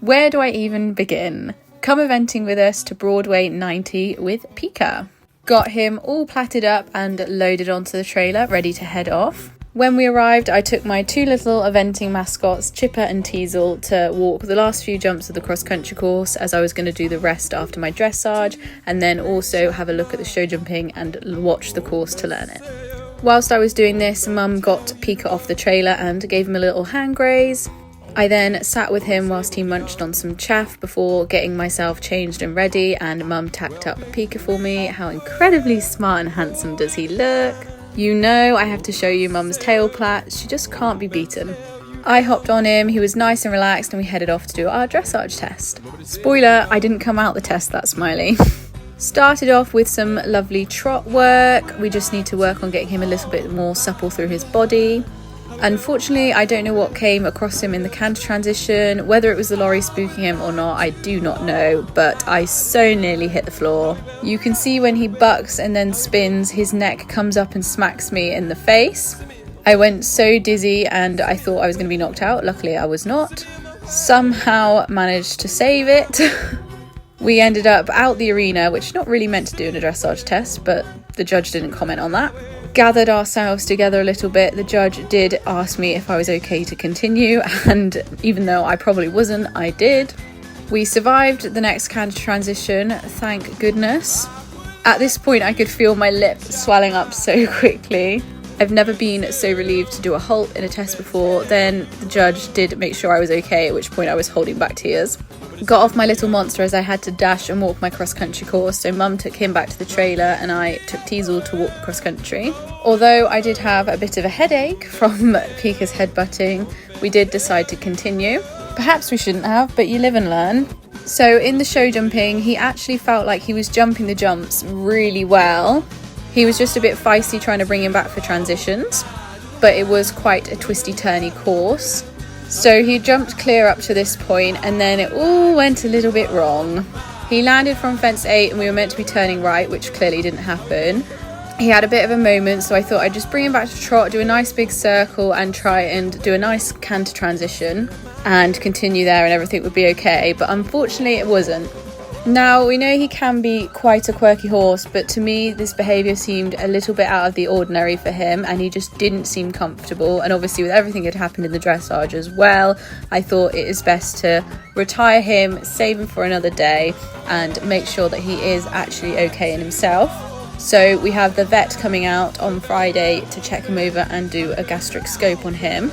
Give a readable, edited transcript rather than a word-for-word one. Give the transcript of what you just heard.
Where do I even begin? Come eventing with us to Broadway 90 with Pika. Got him all platted up and loaded onto the trailer, ready to head off. When we arrived, I took my two little eventing mascots, Chipper and Teasel, to walk the last few jumps of the cross-country course, as I was going to do the rest after my dressage, and then also have a look at the show jumping and watch the course to learn it. Whilst I was doing this, Mum got Pika off the trailer and gave him a little hand graze. I then sat with him whilst he munched on some chaff before getting myself changed and ready, and Mum tacked up Pika for me. How incredibly smart and handsome does he look? You know I have to show you Mum's tail plait, she just can't be beaten. I hopped on him, he was nice and relaxed, and we headed off to do our dressage test. Spoiler, I didn't come out the test that smiley. Started off with some lovely trot work. We just need to work on getting him a little bit more supple through his body. Unfortunately, I don't know what came across him in the canter transition. Whether it was the lorry spooking him or not, I do not know, but I so nearly hit the floor. You can see when he bucks and then spins, his neck comes up and smacks me in the face. I went so dizzy and I thought I was going to be knocked out. Luckily, I was not. Somehow managed to save it. We ended up out the arena, which not really meant to do in a dressage test, but the judge didn't comment on that. Gathered ourselves together a little bit. The judge did ask me if I was okay to continue, and even though I probably wasn't, I did. We survived the next canter transition, thank goodness. At this point I could feel my lip swelling up so quickly. I've never been so relieved to do a halt in a test before. Then the judge did make sure I was okay, at which point I was holding back tears. Got off my little monster as I had to dash and walk my cross-country course, so Mum took him back to the trailer and I took Teasel to walk cross-country. Although I did have a bit of a headache from Pika's headbutting, we did decide to continue. Perhaps we shouldn't have, but you live and learn. So in the show jumping, he actually felt like he was jumping the jumps really well. He was just a bit feisty trying to bring him back for transitions, but it was quite a twisty-turny course. So he jumped clear up to this point and then it all went a little bit wrong. He landed from fence 8 and we were meant to be turning right, which clearly didn't happen. He had a bit of a moment, so I thought I'd just bring him back to trot, do a nice big circle and try and do a nice canter transition and continue there and everything would be okay, but unfortunately it wasn't. Now, we know he can be quite a quirky horse, but to me this behaviour seemed a little bit out of the ordinary for him and he just didn't seem comfortable, and obviously with everything that had happened in the dressage as well, I thought it is best to retire him, save him for another day and make sure that he is actually okay in himself. So we have the vet coming out on Friday to check him over and do a gastric scope on him.